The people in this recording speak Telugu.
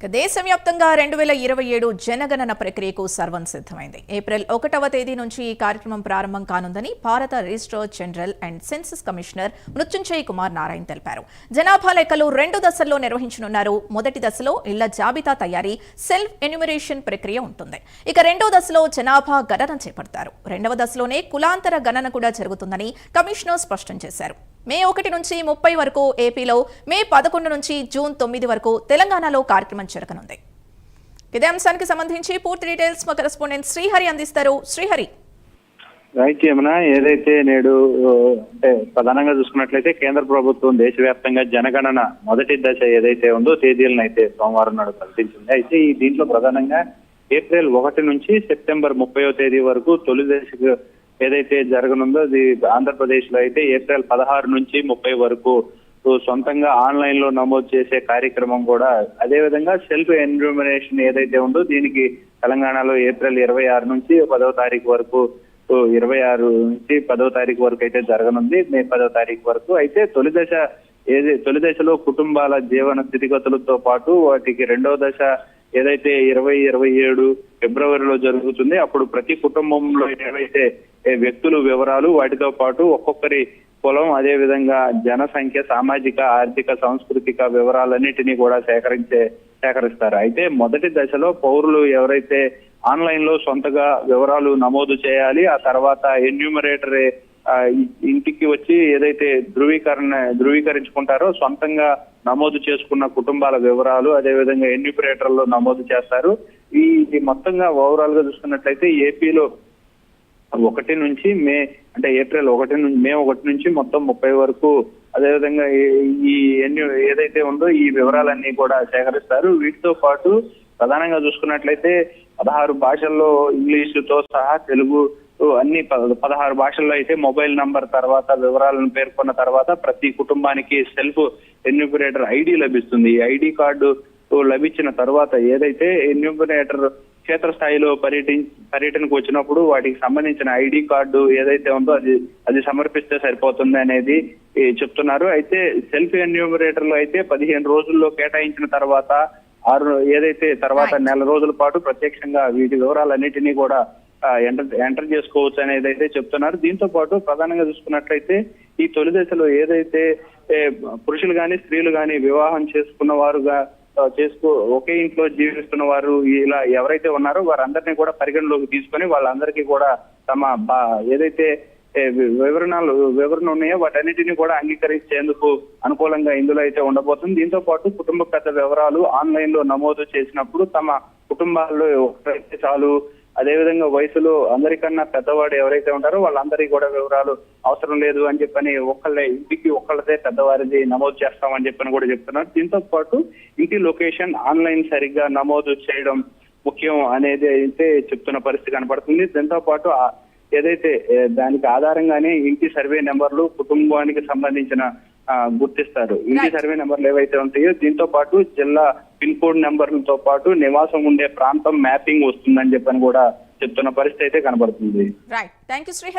దేశవ్యాప్తంగా 2027 జనగణన ప్రక్రియకు సర్వం సిద్ధమైంది. ఏప్రిల్ 1వ తేదీ నుంచి ఈ కార్యక్రమం ప్రారంభం కానుందని భారత registrar general and census commissioner Mrutyunjay Kumar Narayan తెలిపారు. జనాభా లెక్కలు 2 దశల్లో నిర్వహించనున్నారు. మొదటి దశలో ఇళ్ల జాబితా తయారీ, సెల్ఫ్ ఎన్యూమరేషన్ ప్రక్రియ ఉంటుంది. ఇక రెండో దశలో జనాభా గణన చేపడతారు. రెండవ దశలోనే కులాంతర గణన కూడా జరుగుతుందని కమిషనర్ స్పష్టం చేశారు. మే 1 నుంచి 30 వరకు ఏపీలో, మే 11 నుంచి జూన్ 9 వరకు తెలంగాణలో కార్యక్రమం జరగనుంది. ఇదే అంశానికి సంబంధించి పూర్తి డీటెయిల్స్ మా కరెస్పాండెంట్ శ్రీహరి అందిస్తారు. శ్రీహరి, రైట్ యమున, ఏదైతే నేడు అంటే ప్రధానంగా చూసుకున్నట్లయితే కేంద్ర ప్రభుత్వం దేశవ్యాప్తంగా జనగణన మొదటి దశ ఏదైతే ఉందో తేదీలను అయితే సోమవారం నాడు ప్రకటించింది. అయితే ఈ దీంట్లో ప్రధానంగా ఏప్రిల్ 1 నుంచి సెప్టెంబర్ 30వ తేదీ వరకు తొలి దశకు ఏదైతే జరగనుందో అది ఆంధ్రప్రదేశ్ లో అయితే ఏప్రిల్ 16 నుంచి 30 వరకు సొంతంగా ఆన్లైన్ లో నమోదు చేసే కార్యక్రమం కూడా, అదేవిధంగా సెల్ఫ్ ఎన్యూమరేషన్ ఏదైతే ఉందో దీనికి తెలంగాణలో ఏప్రిల్ 26 నుంచి 10వ తారీఖు వరకు 26 నుంచి 10వ తారీఖు వరకు అయితే జరగనుంది. మే 10వ తారీఖు వరకు అయితే తొలి దశలో కుటుంబాల జీవన స్థితిగతులతో పాటు వాటికి రెండవ దశ ఏదైతే 2027 ఫిబ్రవరిలో జరుగుతుంది. అప్పుడు ప్రతి కుటుంబంలో ఏవైతే వ్యక్తులు వివరాలు, వాటితో పాటు ఒక్కొక్కరి కులం, అదే విధంగా జనసంఖ్య, సామాజిక, ఆర్థిక, సాంస్కృతిక వివరాలన్నిటినీ కూడా సేకరిస్తారు. అయితే మొదటి దశలో పౌరులు ఎవరైతే ఆన్లైన్ లో సొంతగా వివరాలు నమోదు చేయాలి. ఆ తర్వాత ఎన్యూమరేటర్ ఇంటికి వచ్చి ఏదైతే ధృవీకరించుకుంటారో సొంతంగా నమోదు చేసుకున్న కుటుంబాల వివరాలు అదేవిధంగా ఎన్యూమరేటర్ లో నమోదు చేస్తారు. ఈ మొత్తంగా ఓవరాల్ గా చూసుకున్నట్లయితే ఏపీలో 1 నుంచి ఏప్రిల్ 1 నుంచి మే 1 నుంచి మొత్తం 30 వరకు, అదేవిధంగా ఈ ఏదైతే ఉందో ఈ వివరాలన్నీ కూడా సేకరిస్తారు. వీటితో పాటు ప్రధానంగా చూసుకున్నట్లయితే 16 భాషల్లో ఇంగ్లీషుతో సహా తెలుగు అన్ని 16 భాషల్లో అయితే మొబైల్ నంబర్ తర్వాత వివరాలను పేర్కొన్న తర్వాత ప్రతి కుటుంబానికి సెల్ఫ్ ఎన్యూమరేటర్ ఐడి లభిస్తుంది. ఈ ఐడి కార్డు లభించిన తర్వాత ఏదైతే ఎన్యూమరేటర్ క్షేత్రస్థాయిలో పర్యటనకు వచ్చినప్పుడు వాటికి సంబంధించిన ఐడి కార్డు ఏదైతే ఉందో అది సమర్పిస్తే సరిపోతుంది అనేది చెప్తున్నారు. అయితే సెల్ఫ్ ఎన్యూమరేటర్ లో అయితే 15 రోజుల్లో కేటాయించిన తర్వాత నెల రోజుల పాటు ప్రత్యక్షంగా వీటి వివరాలన్నిటినీ కూడా ఎంటర్ చేసుకోవచ్చు అనేది అయితే చెప్తున్నారు. దీంతో పాటు ప్రధానంగా చూసుకున్నట్లయితే ఈ తొలి దశలో ఏదైతే పురుషులు గాని స్త్రీలు గాని వివాహం చేసుకున్న వారుగా ఒకే ఇంట్లో జీవిస్తున్న వారు ఇలా ఎవరైతే ఉన్నారో వారందరినీ కూడా పరిగణలోకి తీసుకొని వాళ్ళందరికీ కూడా తమ ఏదైతే వివరణ ఉన్నాయో వాటన్నిటిని కూడా అంగీకరించేందుకు అనుకూలంగా ఇందులో అయితే ఉండబోతుంది. దీంతో పాటు కుటుంబ పెద్ద వివరాలు ఆన్లైన్ లో నమోదు చేసినప్పుడు తమ కుటుంబాల్లో ఒకరైతే చాలు, అదేవిధంగా వయసులో అందరికన్నా పెద్దవాడు ఎవరైతే ఉంటారో వాళ్ళందరికీ కూడా వివరాలు అవసరం లేదు అని చెప్పని ఇంటికి ఒక్కళ్ళదే పెద్దవారిది నమోదు చేస్తామని చెప్పని కూడా చెప్తున్నారు. దీంతో పాటు ఇంటి లొకేషన్ ఆన్లైన్ సరిగ్గా నమోదు చేయడం ముఖ్యం అనేది అయితే చెప్తున్న పరిస్థితి కనపడుతుంది. దీంతో పాటు ఏదైతే దానికి ఆధారంగానే ఇంటి సర్వే నెంబర్లు కుటుంబానికి సంబంధించిన గుర్తిస్తారు. ఇంటి సర్వే నెంబర్లు ఏవైతే ఉంటాయో దీంతో పాటు జిల్లా పిన్ కోడ్ నెంబర్లతో పాటు నివాసం ఉండే ప్రాంతం మ్యాపింగ్ వస్తుందని చెప్పని కూడా చెప్తున్న పరిస్థితి అయితే కనబడుతుంది. Right, thank you Srihari.